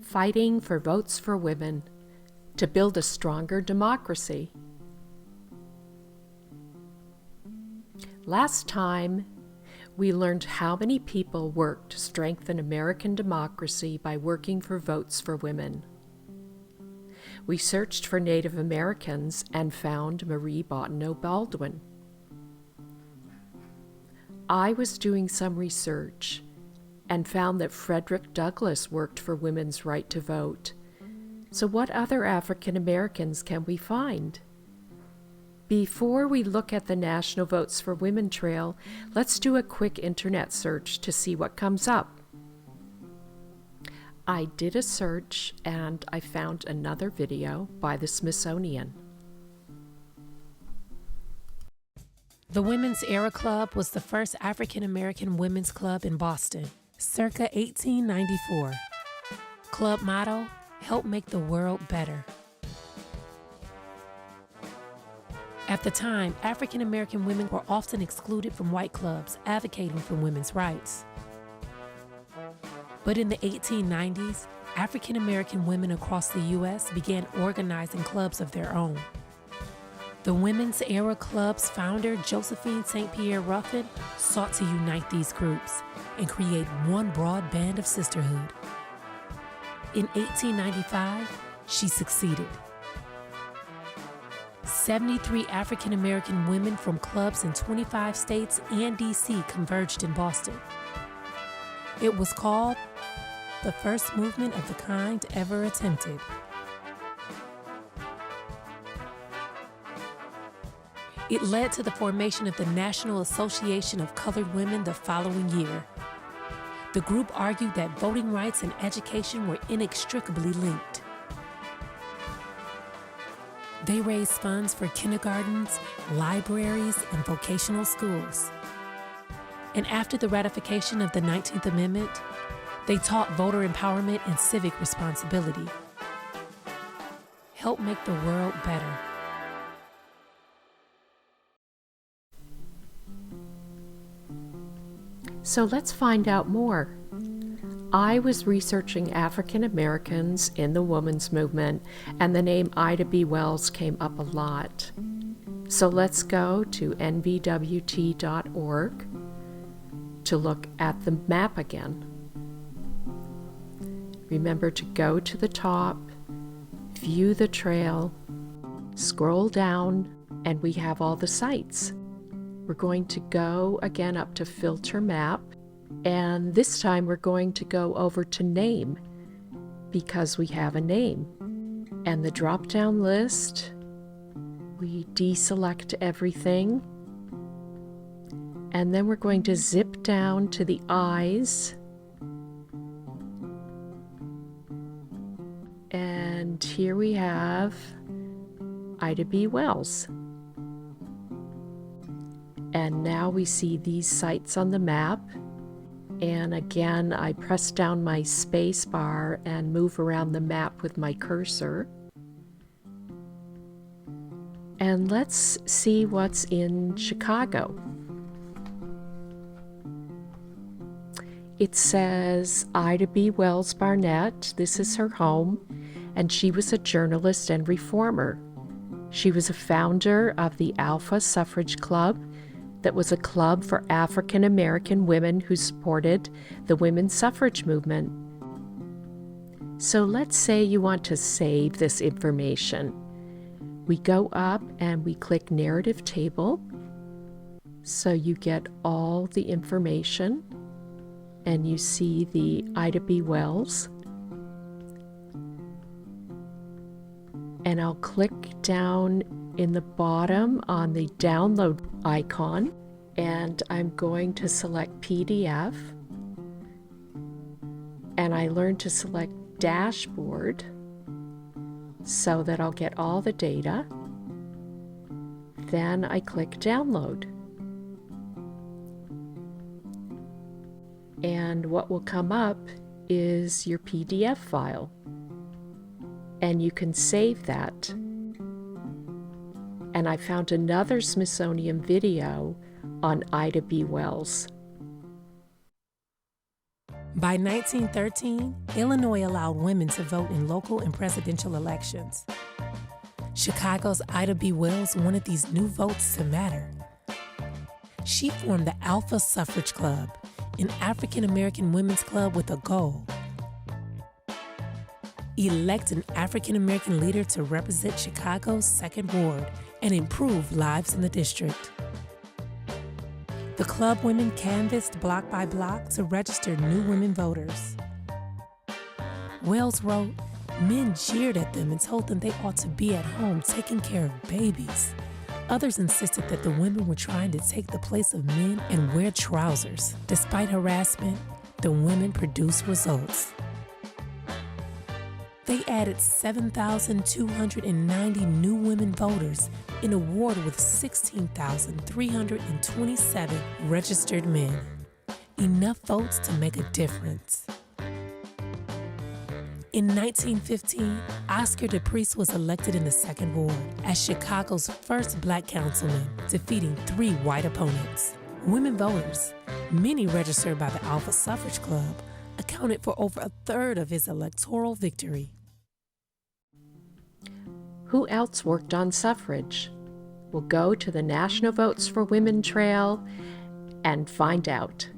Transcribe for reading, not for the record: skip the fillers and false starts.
fighting for votes for women to build a stronger democracy. Last time, we learned how many people worked to strengthen American democracy by working for votes for women. We searched for Native Americans and found Marie Bottineau Baldwin. I was doing some research and found that Frederick Douglass worked for women's right to vote. So what other African Americans can we find? Before we look at the National Votes for Women trail, let's do a quick internet search to see what comes up. I did a search and I found another video by the Smithsonian. The Women's Era Club was the first African American women's club in Boston, circa 1894. Club motto: help make the world better. At the time, African American women were often excluded from white clubs advocating for women's rights. But in the 1890s, African American women across the U.S. began organizing clubs of their own. The Women's Era Club's founder, Josephine St. Pierre Ruffin, sought to unite these groups and create one broad band of sisterhood. In 1895, she succeeded. 73 African American women from clubs in 25 states and D.C. converged in Boston. It was called the first movement of the kind ever attempted. It led to the formation of the National Association of Colored Women the following year. The group argued that voting rights and education were inextricably linked. They raised funds for kindergartens, libraries, and vocational schools. And after the ratification of the 19th Amendment, they taught voter empowerment and civic responsibility. Help make the world better. So let's find out more. I was researching African Americans in the women's movement, and the name Ida B. Wells came up a lot. So let's go to nvwt.org to look at the map again. Remember to go to the top, view the trail, scroll down, and we have all the sites. We're going to go again up to Filter Map, and this time we're going to go over to Name because we have a name. And the drop-down list, we deselect everything, and then we're going to zip down to the eyes, and here we have Ida B. Wells. And now we see these sites on the map. And again, I press down my space bar and move around the map with my cursor. And let's see what's in Chicago. It says Ida B. Wells Barnett. This is her home, and she was a journalist and reformer. She was a founder of the Alpha Suffrage Club, that was a club for African American women who supported the women's suffrage movement. So let's say you want to save this information. We go up and we click Narrative Table, so you get all the information, and you see the Ida B. Wells. And I'll click down in the bottom on the download icon, and I'm going to select PDF, and I learned to select Dashboard so that I'll get all the data. Then I click Download, and what will come up is your PDF file, and you can save that. And I found another Smithsonian video on Ida B. Wells. By 1913, Illinois allowed women to vote in local and presidential elections. Chicago's Ida B. Wells wanted these new votes to matter. She formed the Alpha Suffrage Club, an African American women's club with a goal: elect an African American leader to represent Chicago's Second Ward and improve lives in the district. The club women canvassed block by block to register new women voters. Wells wrote, "Men jeered at them and told them they ought to be at home taking care of babies. Others insisted that the women were trying to take the place of men and wear trousers. Despite harassment, the women produced results." They added 7,290 new women voters in a ward with 16,327 registered men. Enough votes to make a difference. In 1915, Oscar DePriest was elected in the Second Ward as Chicago's first black councilman, defeating 3 white opponents. Women voters, many registered by the Alpha Suffrage Club, accounted for over a third of his electoral victory. Who else worked on suffrage? We'll go to the National Votes for Women Trail and find out.